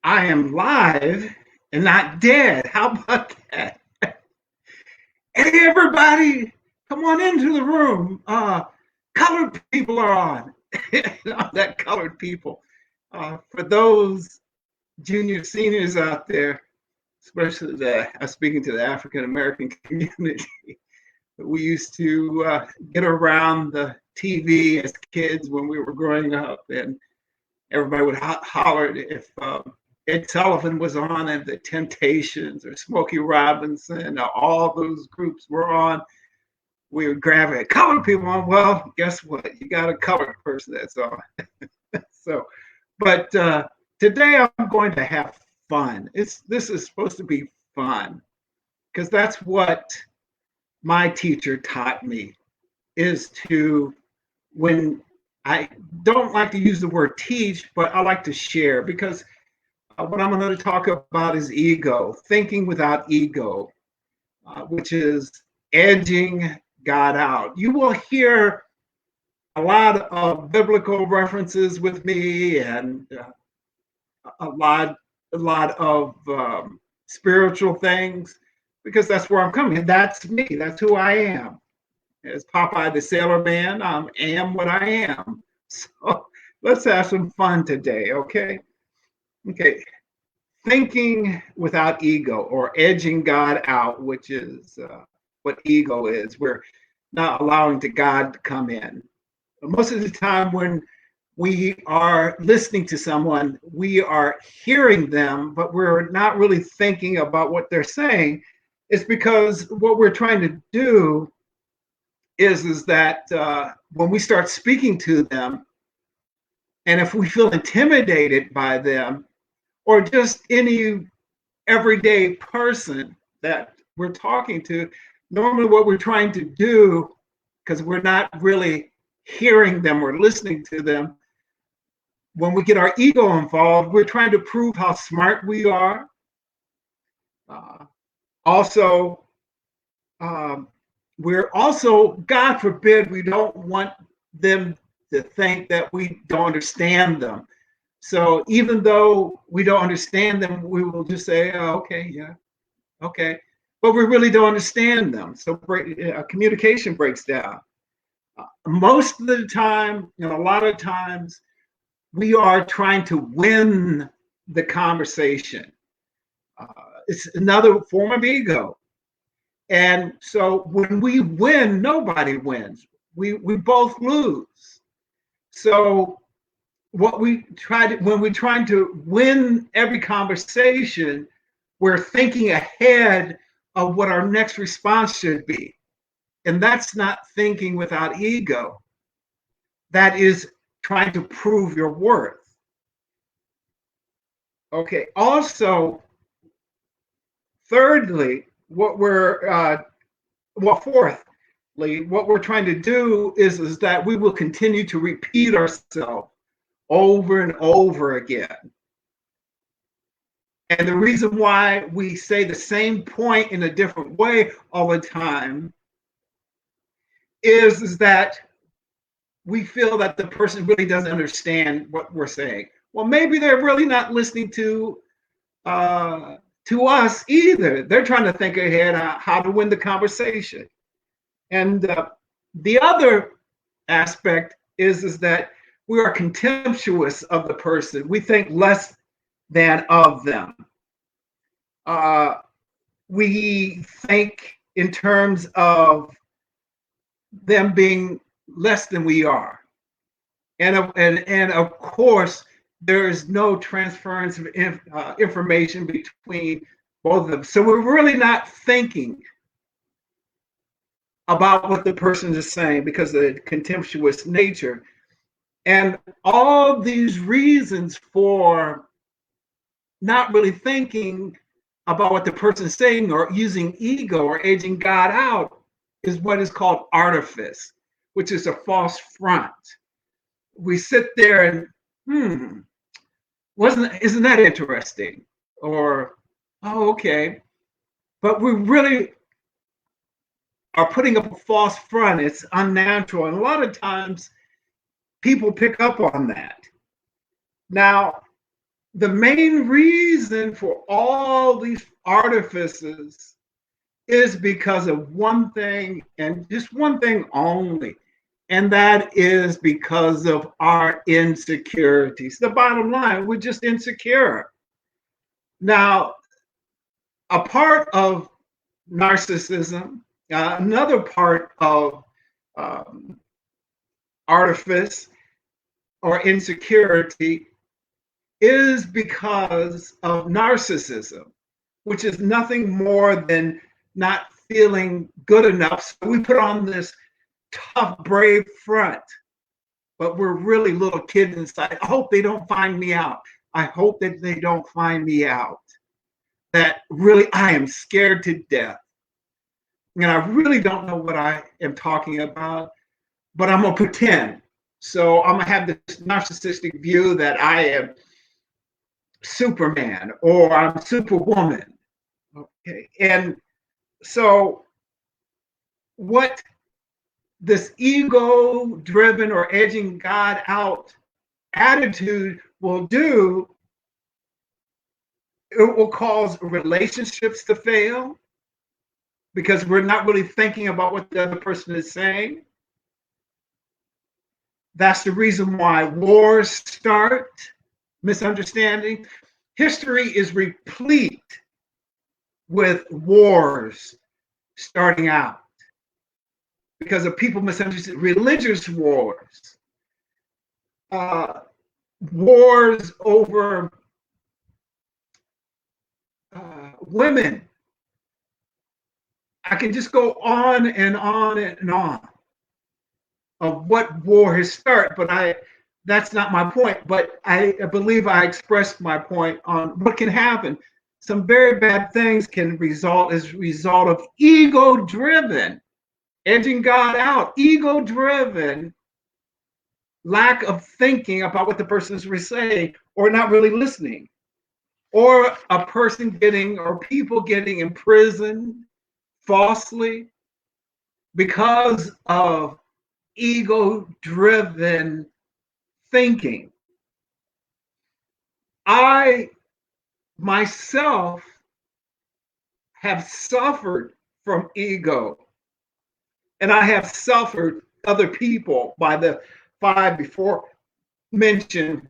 I am live and not dead. How about that? Hey, everybody, come on into the room. Colored people are on. That colored people. For those junior seniors out there, especially speaking to the African American community, we used to get around the TV as kids when we were growing up, and everybody would holler if Ed Sullivan was on and the Temptations or Smokey Robinson, or all those groups were on. We would grab it. Colored people on. Well, guess what? You got a colored person that's on. So, but today I'm going to have fun. This is supposed to be fun because that's what my teacher taught me is to when I don't like to use the word teach, but I like to share because what I'm going to talk about is ego, thinking without ego, which is edging God out. You will hear a lot of biblical references with me and a lot of spiritual things because that's where I'm coming. That's me. That's who I am. As Popeye the Sailor Man, I am what I am. So let's have some fun today, okay? Okay. Thinking without ego or edging God out, which is what ego is. We're not allowing to God to come in. Most of the time when we are listening to someone, we are hearing them, but we're not really thinking about what they're saying. It's because what we're trying to do is that when we start speaking to them, and if we feel intimidated by them, or just any everyday person that we're talking to, normally what we're trying to do, because we're not really hearing them or listening to them, when we get our ego involved, we're trying to prove how smart we are. Also, we're also, God forbid, we don't want them to think that we don't understand them. So even though we don't understand them, we will just say, oh, okay, yeah, okay. But we really don't understand them. So communication breaks down. Most of the time, a lot of times, we are trying to win the conversation. It's another form of ego. And so when we win, nobody wins. We both lose. So what we try to, when we're trying to win every conversation, we're thinking ahead of what our next response should be. And that's not thinking without ego. That is trying to prove your worth. Okay. Also, thirdly, fourthly, what we're trying to do is that we will continue to repeat ourselves over and over again. And the reason why we say the same point in a different way all the time is that we feel that the person really doesn't understand what we're saying. Well, maybe they're really not listening to us either. They're trying to think ahead how to win the conversation. And the other aspect is that we are contemptuous of the person. We think less than of them. We think in terms of them being less than we are. And of course, there is no transference of information between both of them. So we're really not thinking about what the person is saying because of the contemptuous nature. And all these reasons for not really thinking about what the person is saying or using ego or edging God out is what is called artifice, which is a false front. We sit there and, isn't that interesting? Or, oh, okay. But we really are putting up a false front. It's unnatural. And a lot of times people pick up on that. Now, the main reason for all these artifices is because of one thing and just one thing only. And that is because of our insecurities. The bottom line, we're just insecure. Now, a part of narcissism, another part of um, artifice or insecurity is because of narcissism, which is nothing more than not feeling good enough. So we put on this tough, brave front, but we're really little kids inside. I hope they don't find me out. I hope that they don't find me out. That really, I am scared to death. And I really don't know what I am talking about, but I'm going to pretend. So I'm going to have this narcissistic view that I am Superman or I'm Superwoman. Okay. And so what this ego driven or edging God out attitude will do, it will cause relationships to fail because we're not really thinking about what the other person is saying. That's the reason why wars start, misunderstanding. History is replete with wars starting out because of people misunderstanding. Religious wars, wars over women. I can just go on and on and on of what war has started, but that's not my point. But I believe I expressed my point on what can happen. Some very bad things can result as a result of ego-driven, edging God out, ego-driven lack of thinking about what the person is saying or not really listening, or a person getting or people getting imprisoned falsely because of ego-driven thinking. I myself have suffered from ego, and I have suffered other people by the 5 before mentioned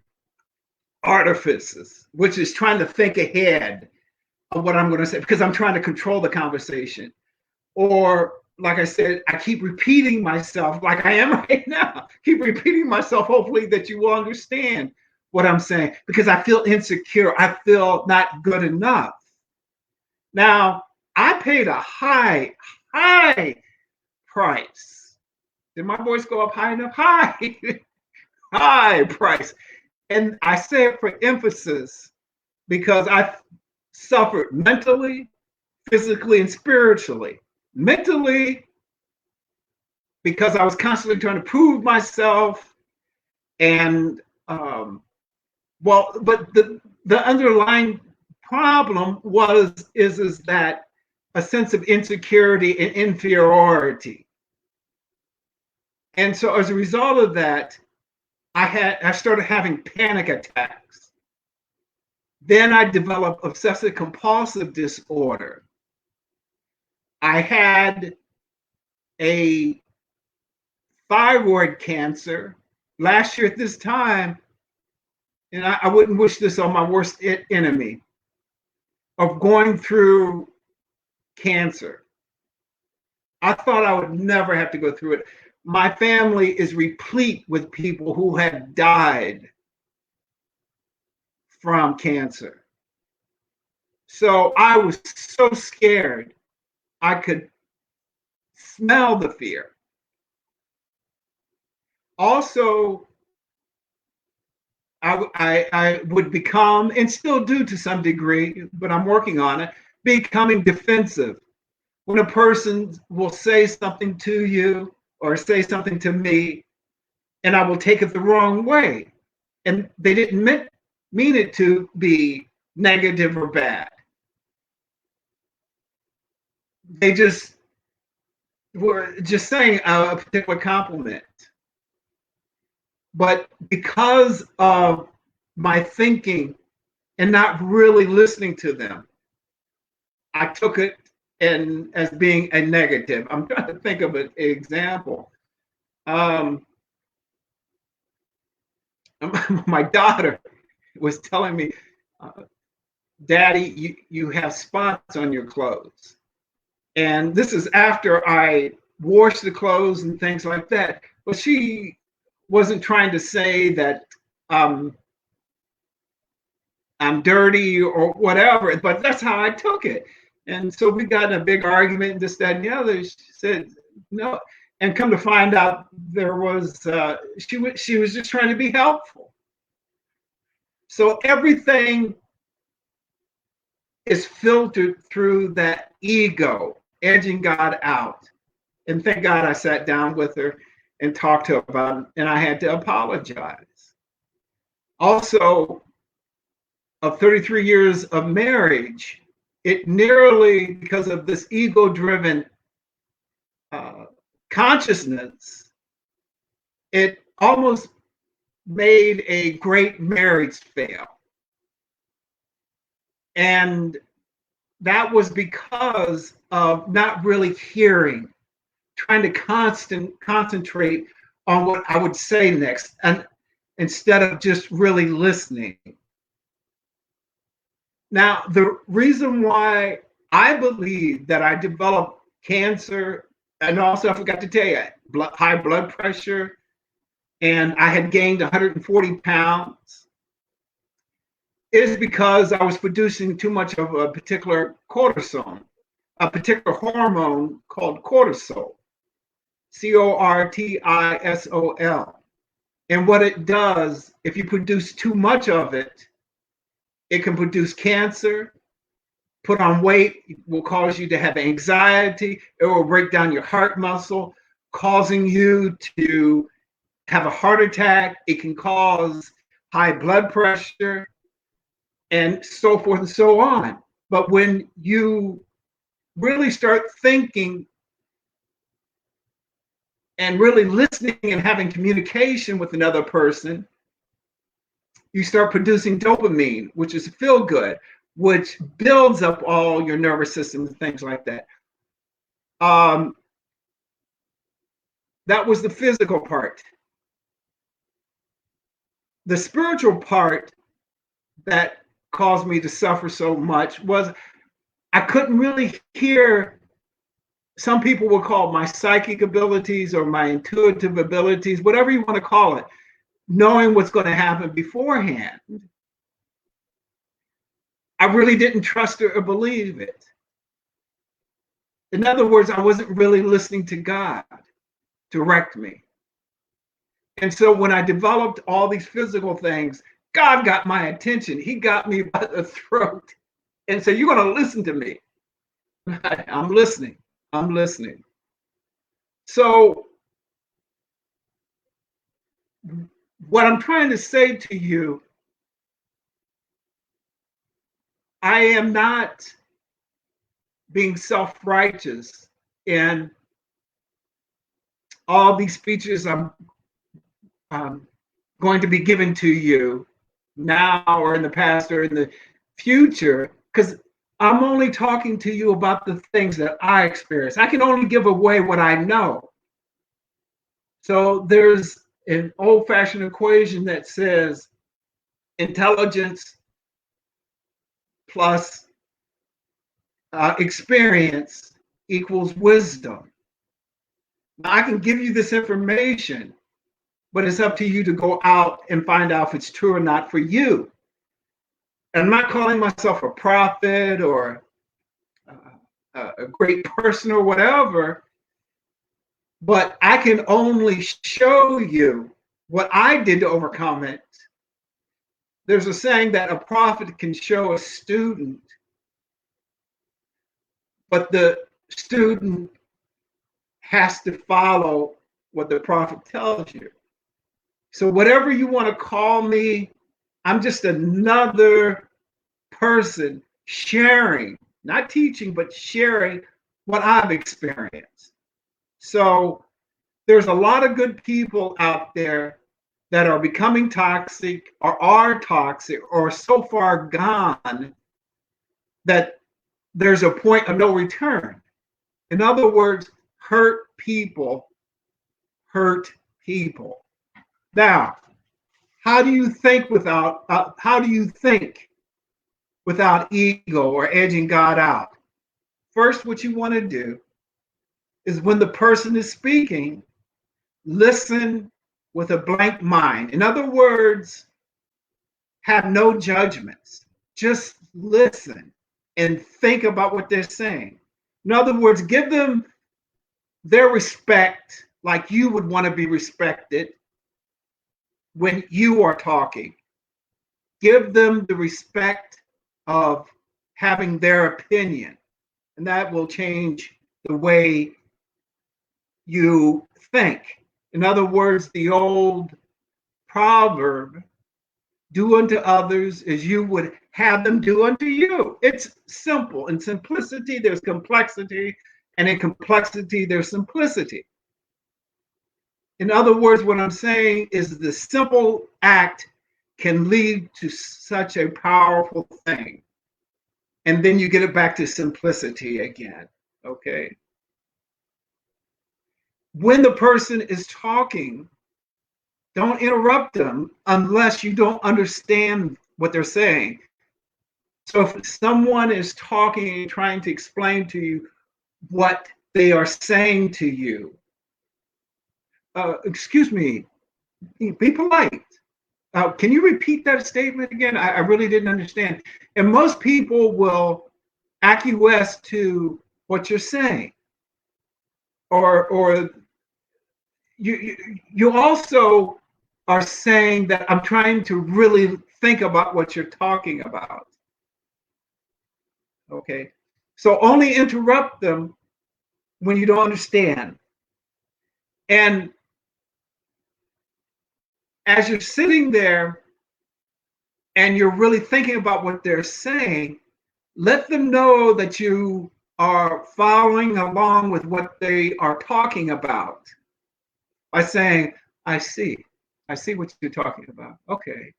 artifices, which is trying to think ahead of what I'm going to say because I'm trying to control the conversation. Or, like I said, I keep repeating myself like I am right now. Keep repeating myself, hopefully that you will understand what I'm saying because I feel insecure. I feel not good enough. Now, I paid a high price. Did my voice go up high enough? High price. And I say it for emphasis because I suffered mentally, physically, and spiritually. Mentally, because I was constantly trying to prove myself, and but the underlying problem is that a sense of insecurity and inferiority. And so as a result of that, I started having panic attacks. Then I developed obsessive compulsive disorder. I had a thyroid cancer last year at this time, and I wouldn't wish this on my worst enemy, of going through cancer. I thought I would never have to go through it. My family is replete with people who have died from cancer. So I was so scared. I could smell the fear. Also, I would become, and still do to some degree, but I'm working on it, becoming defensive. When a person will say something to you or say something to me, and I will take it the wrong way, and they didn't mean it to be negative or bad. They just were just saying a particular compliment. But because of my thinking and not really listening to them. I took it as being a negative. I'm trying to think of an example. Um, my daughter was telling me, Daddy, you have spots on your clothes. And this is after I washed the clothes and things like that. But she wasn't trying to say that I'm dirty or whatever, but that's how I took it. And so we got in a big argument, this, that, and the other. She said, no. And come to find out, there was, she was just trying to be helpful. So everything is filtered through that ego, edging God out. And thank God I sat down with her and talked to her about it, and I had to apologize. Also, of 33 years of marriage, it nearly, because of this ego-driven consciousness, it almost made a great marriage fail. And that was because of not really hearing, trying to concentrate on what I would say next, and instead of just really listening. Now, the reason why I believe that I developed cancer, and also I forgot to tell you, high blood pressure, and I had gained 140 pounds, is because I was producing too much of a particular cortisone, a particular hormone called cortisol, cortisol. And what it does, if you produce too much of it, it can produce cancer, put on weight, will cause you to have anxiety, it will break down your heart muscle, causing you to have a heart attack. It can cause high blood pressure, and so forth and so on. But when you really start thinking and really listening and having communication with another person, you start producing dopamine, which is feel good, which builds up all your nervous system and things like that. That was the physical part. The spiritual part that caused me to suffer so much was I couldn't really hear, some people would call my psychic abilities or my intuitive abilities, whatever you want to call it, knowing what's going to happen beforehand. I really didn't trust it or believe it. In other words, I wasn't really listening to God direct me. And so when I developed all these physical things, God got my attention. He got me by the throat and said, you're going to listen to me. I'm listening. I'm listening. So what I'm trying to say to you, I am not being self-righteous in all these speeches I'm going to be given to you now or in the past or in the future, because I'm only talking to you about the things that I experience. I can only give away what I know. So there's an old-fashioned equation that says intelligence plus experience equals wisdom. Now, I can give you this information, but it's up to you to go out and find out if it's true or not for you. And I'm not calling myself a prophet or a great person or whatever, but I can only show you what I did to overcome it. There's a saying that a prophet can show a student, but the student has to follow what the prophet tells you. So whatever you want to call me, I'm just another person sharing, not teaching, but sharing what I've experienced. So there's a lot of good people out there that are becoming toxic or are toxic or so far gone that there's a point of no return. In other words, hurt people hurt people. Now, how do you think without ego or edging God out? First, what you want to do is when the person is speaking, listen with a blank mind. In other words, have no judgments. Just listen and think about what they're saying. In other words, give them their respect like you would want to be respected when you are talking. Give them the respect of having their opinion, and that will change the way you think. In other words, the old proverb, do unto others as you would have them do unto you. It's simple. In simplicity, there's complexity, and in complexity, there's simplicity. In other words, what I'm saying is the simple act can lead to such a powerful thing. And then you get it back to simplicity again, okay? When the person is talking, don't interrupt them unless you don't understand what they're saying. So if someone is talking and trying to explain to you what they are saying to you, excuse me, be polite. Can you repeat that statement again? I really didn't understand. And most people will acquiesce to what you're saying. Or you also are saying that I'm trying to really think about what you're talking about. Okay. So only interrupt them when you don't understand. And as you're sitting there and you're really thinking about what they're saying, let them know that you are following along with what they are talking about by saying, I see what you're talking about. Okay.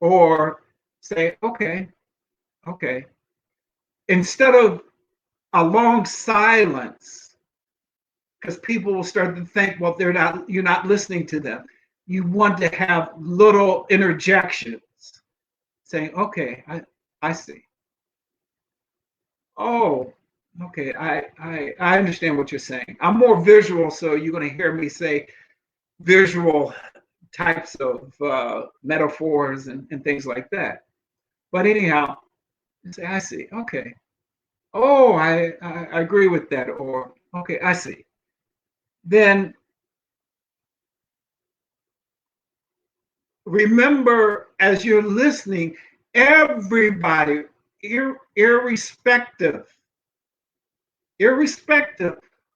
Or say, okay. Instead of a long silence, because people will start to think, well, you're not listening to them. You want to have little interjections saying, okay, I see. Oh, okay, I understand what you're saying. I'm more visual, so you're going to hear me say visual types of metaphors and things like that. But anyhow, you say, I see. Okay. Oh, I agree with that. Or, okay, I see. Then remember, as you're listening, everybody, irrespective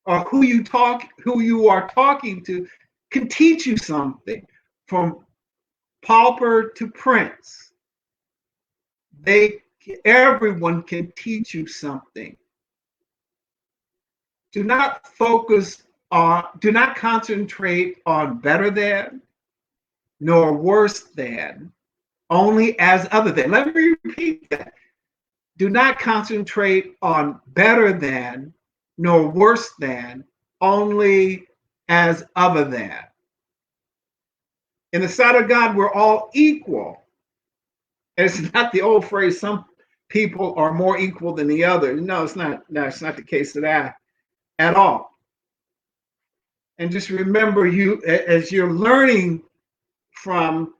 of who you are talking to, can teach you something. From pauper to prince, everyone can teach you something. Do not concentrate on better than, nor worse than, only as other than. Let me repeat that. Do not concentrate on better than, nor worse than, only as other than. In the sight of God, we're all equal. It's not the old phrase, some people are more equal than the others. No, it's not. No, it's not the case of that at all. And just remember, as you're learning from,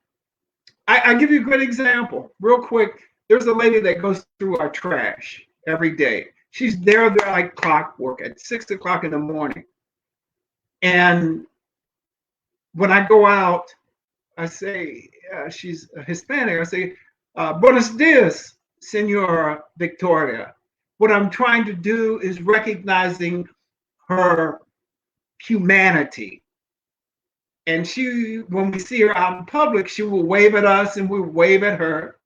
I give you a good example, real quick. There's a lady that goes through our trash every day. She's there like clockwork at 6 o'clock in the morning. And when I go out, I say, she's Hispanic. I say, buenos dias, Senora Victoria. What I'm trying to do is recognizing her humanity. And when we see her out in public, she will wave at us and we'll wave at her.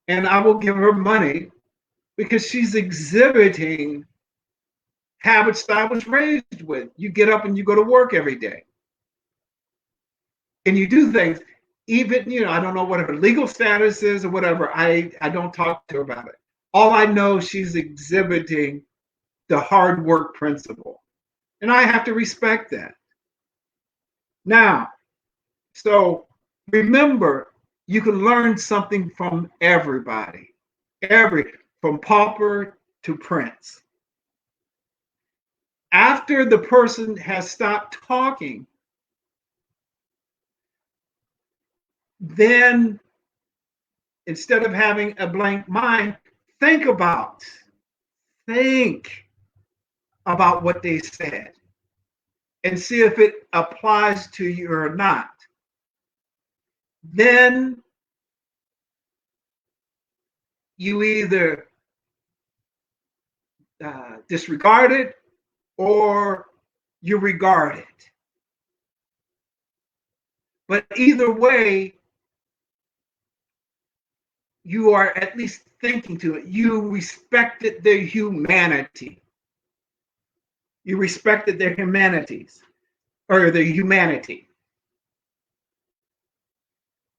And I will give her money because she's exhibiting habits that I was raised with. You get up and you go to work every day. and you do things, even, I don't know what her legal status is or whatever. I don't talk to her about it. All I know, she's exhibiting the hard work principle. And I have to respect that. Now, so remember, you can learn something from everybody, from pauper to prince. After the person has stopped talking, then instead of having a blank mind, think about what they said and see if it applies to you or not. Then you either disregard it or you regard it. But either way, you are at least thinking to it. You respected their humanity. You respected their humanities or their humanity.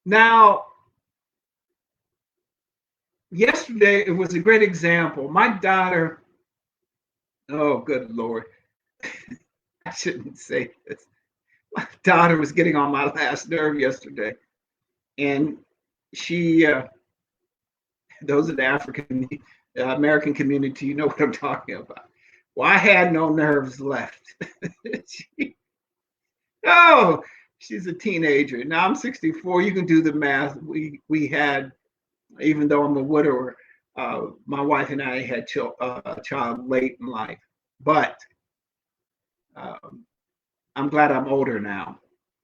Now, yesterday, it was a great example. My daughter, oh, good Lord. I shouldn't say this. My daughter was getting on my last nerve yesterday. And she, those in the African American community, you know what I'm talking about. Well, I had no nerves left. She's a teenager. Now I'm 64. You can do the math. We had, even though I'm a widower, my wife and I had a child late in life. But I'm glad I'm older now.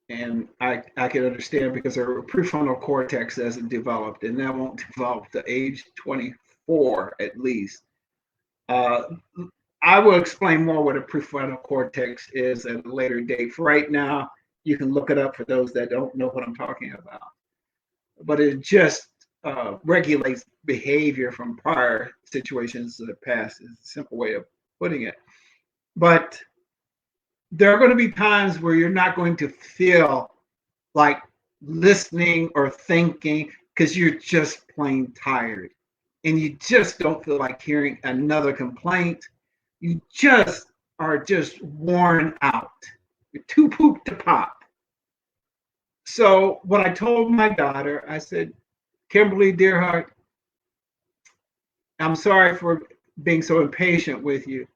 And I can understand because her prefrontal cortex hasn't developed, and that won't develop to age 24 at least. I will explain more what a prefrontal cortex is at a later date. For right now, you can look it up for those that don't know what I'm talking about. But it just regulates behavior from prior situations of the past, is a simple way of putting it. But there are going to be times where you're not going to feel like listening or thinking because you're just plain tired and you just don't feel like hearing another complaint. You just are just worn out. You're too poop to pop. So what I told my daughter, I said, Kimberly, dear heart, I'm sorry for being so impatient with you,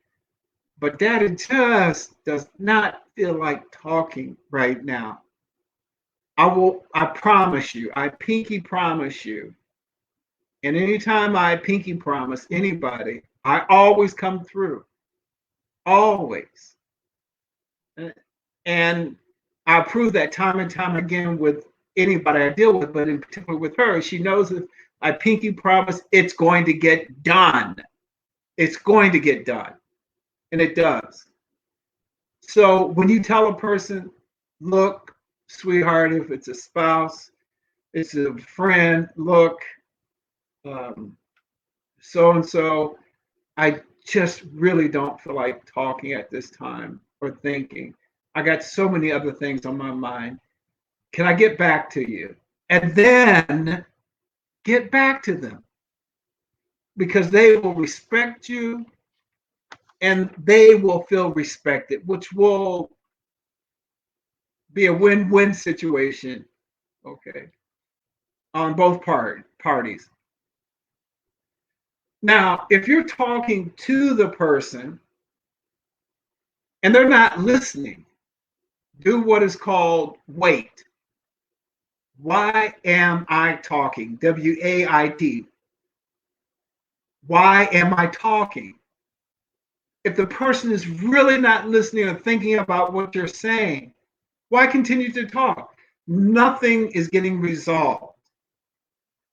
but Daddy just does not feel like talking right now. I promise you, I pinky promise you. And anytime I pinky promise anybody, I always come through. Always. And I prove that time and time again with anybody I deal with, but in particular with her. She knows if I pinky promise, it's going to get done. It's going to get done. And it does. So when you tell a person, look, sweetheart, if it's a spouse, it's a friend, look, so and so, I just really don't feel like talking at this time or thinking. I got so many other things on my mind. Can I get back to you? And then get back to them because they will respect you and they will feel respected, which will be a win-win situation, okay, on both parties. Now, if you're talking to the person and they're not listening, do what is called wait. Why am I talking? WAIT. Why am I talking? If the person is really not listening or thinking about what you're saying, why continue to talk? Nothing is getting resolved.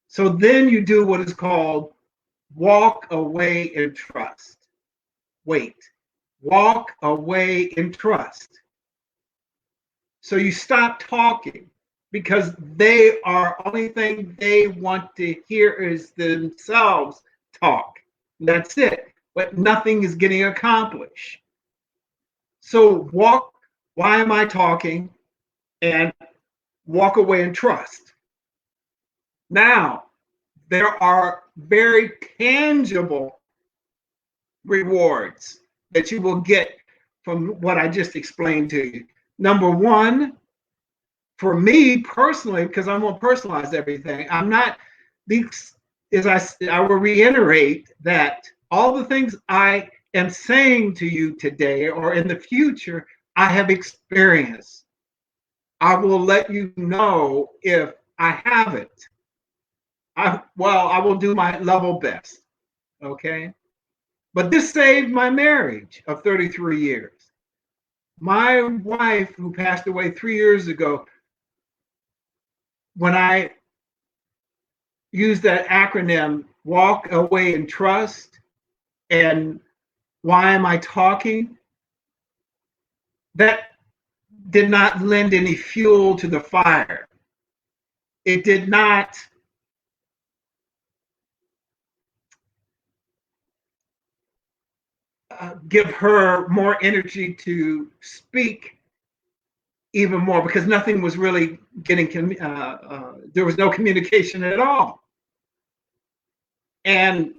So then you do what is called walk away in trust. Wait. Walk away in trust. So you stop talking because they are only thing they want to hear is themselves talk. That's it. But nothing is getting accomplished. So walk. Why am I talking? And walk away and trust. Now, there are very tangible rewards that you will get from what I just explained to you. Number one, for me personally, because I'm going to personalize everything, I'm not these. I will reiterate that all the things I am saying to you today or in the future, I have experienced. I will let you know if I haven't. I will do my level best. Okay. But this saved my marriage of 33 years. My wife, who passed away 3 years ago, when I used that acronym, walk away and trust, and why am I talking? That did not lend any fuel to the fire. It did not give her more energy to speak even more, because nothing was really getting, there was no communication at all. And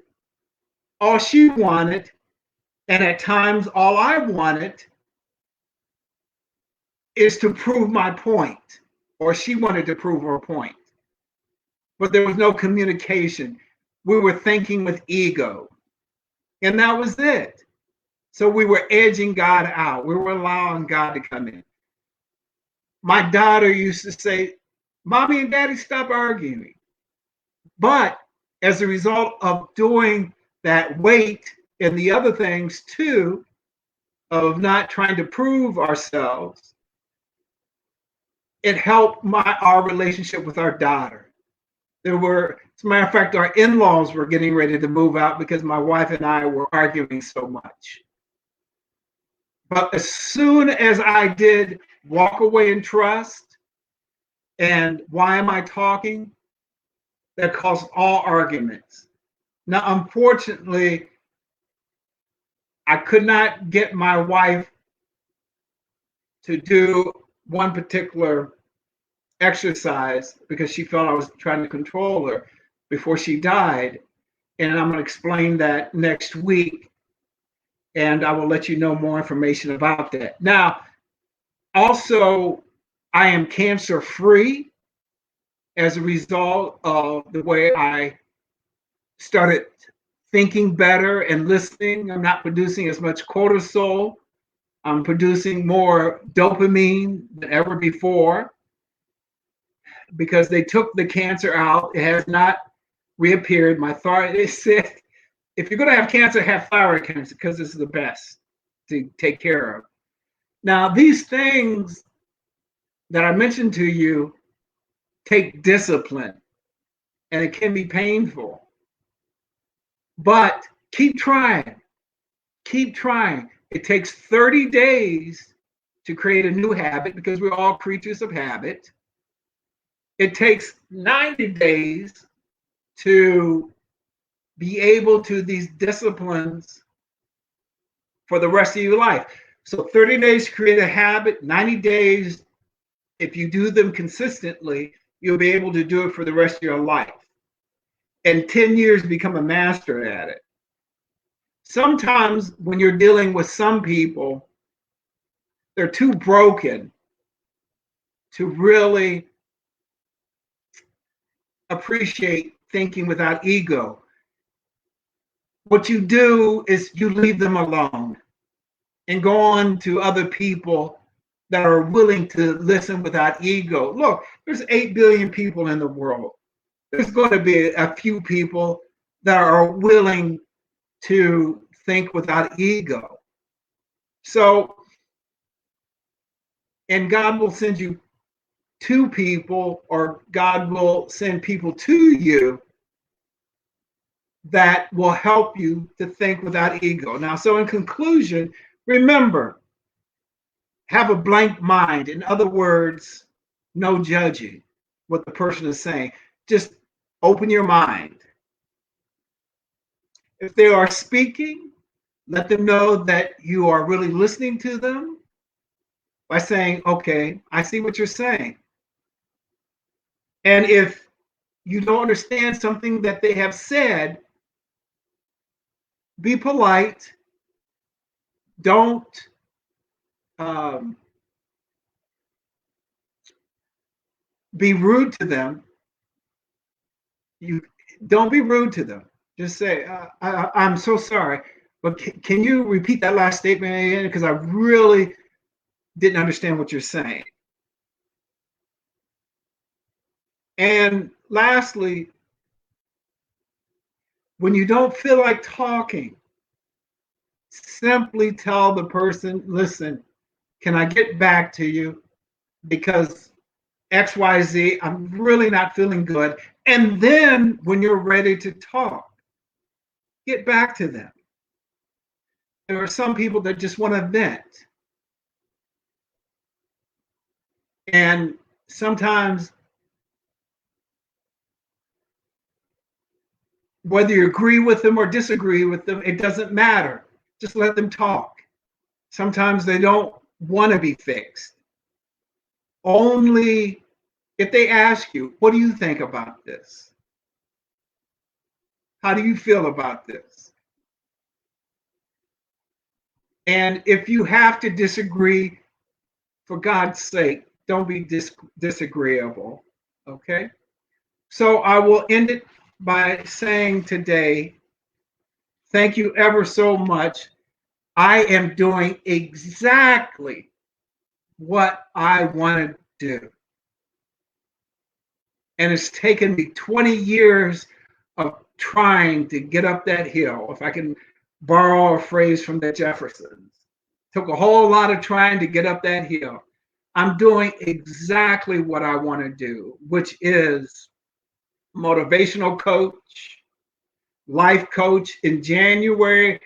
all she wanted, and at times all I wanted, is to prove my point, or she wanted to prove her point. But there was no communication. We were thinking with ego, and that was it. So we were edging God out. We were allowing God to come in. My daughter used to say, Mommy and Daddy, stop arguing. But as a result of doing that weight and the other things too, of not trying to prove ourselves, it helped our relationship with our daughter. As a matter of fact, our in-laws were getting ready to move out because my wife and I were arguing so much. But as soon as I did walk away and trust, and why am I talking? That caused all arguments. Now, unfortunately, I could not get my wife to do one particular exercise because she felt I was trying to control her before she died. And I'm going to explain that next week. And I will let you know more information about that. Now, also, I am cancer free as a result of the way I started thinking better and listening. I'm not producing as much cortisol. I'm producing more dopamine than ever before because they took the cancer out. It has not reappeared. My thyroid, they said, if you're going to have cancer, have thyroid cancer because this is the best to take care of. Now, these things that I mentioned to you take discipline, and it can be painful. But keep trying. Keep trying. It takes 30 days to create a new habit because we're all creatures of habit. It takes 90 days to be able to these disciplines for the rest of your life. So 30 days to create a habit, 90 days, if you do them consistently, you'll be able to do it for the rest of your life. And 10 years to become a master at it. Sometimes when you're dealing with some people, they're too broken to really appreciate thinking without ego. What you do is you leave them alone and go on to other people that are willing to listen without ego. Look, there's 8 billion people in the world. There's going to be a few people that are willing to think without ego. So, and God will send you to people, or God will send people to you that will help you to think without ego. Now, so in conclusion, remember, have a blank mind. In other words, no judging what the person is saying. Just open your mind. If they are speaking, let them know that you are really listening to them by saying, okay, I see what you're saying. And if you don't understand something that they have said, be polite. Don't be rude to them. You don't be rude to them. Just say, I'm so sorry, but can you repeat that last statement again? Because I really didn't understand what you're saying. And lastly, when you don't feel like talking, simply tell the person, listen, can I get back to you? Because XYZ, I'm really not feeling good. And then when you're ready to talk, get back to them. There are some people that just want to vent. And sometimes, whether you agree with them or disagree with them, it doesn't matter. Just let them talk. Sometimes they don't want to be fixed. Only if they ask you, what do you think about this? How do you feel about this? And if you have to disagree, for God's sake, don't be disagreeable. Okay? So I will end it by saying today, thank you ever so much. I am doing exactly what I want to do. And it's taken me 20 years of trying to get up that hill, if I can borrow a phrase from the Jeffersons. Took a whole lot of trying to get up that hill. I'm doing exactly what I want to do, which is motivational coach, life coach in January,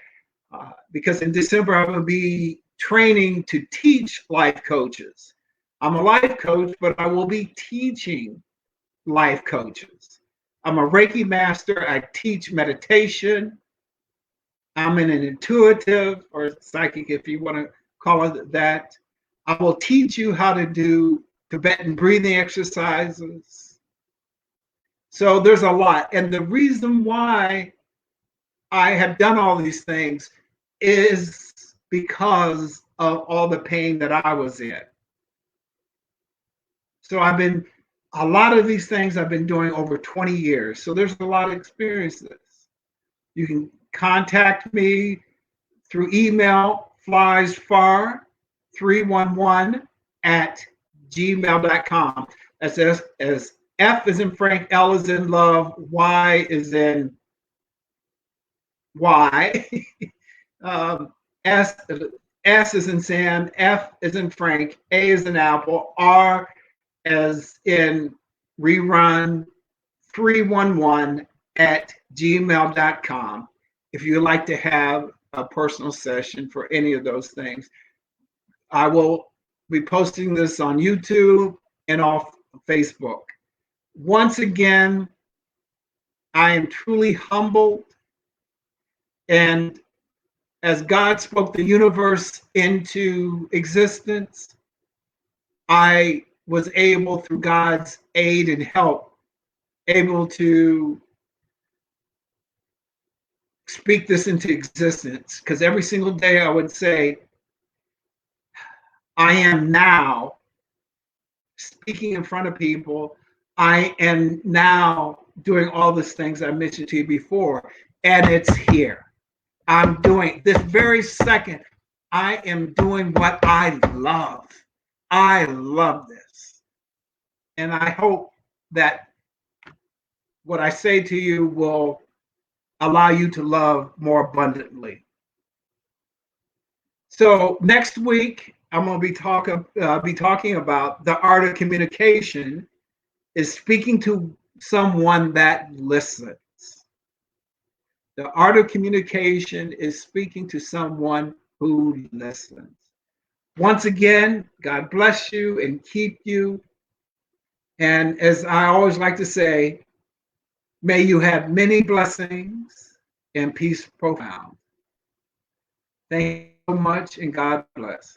because in December I'm going to be training to teach life coaches. I'm a life coach, but I will be teaching life coaches. I'm a Reiki master. I teach meditation. I'm an intuitive or psychic, if you want to call it that. I will teach you how to do Tibetan breathing exercises. So there's a lot. And the reason why I have done all these things is because of all the pain that I was in. So a lot of these things I've been doing over 20 years. So there's a lot of experiences. You can contact me through email, fliesfar311@gmail.com. That's as F is in Frank, L is in love, Y is in Y. S is in Sam, F is in Frank, A is in Apple, R as in rerun 311@gmail.com. If you'd like to have a personal session for any of those things, I will be posting this on YouTube and off Facebook. Once again, I am truly humbled. And as God spoke the universe into existence, I was able, through God's aid and help, able to speak this into existence. Because every single day I would say, I am now speaking in front of people. I am now doing all these things I mentioned to you before, and it's here. I'm doing this very second. I am doing what I love. I love this. And I hope that what I say to you will allow you to love more abundantly. So next week, I'm going to be talking about the art of communication is speaking to someone that listens. The art of communication is speaking to someone who listens. Once again, God bless you and keep you. And as I always like to say, may you have many blessings and peace profound. Thank you so much, and God bless.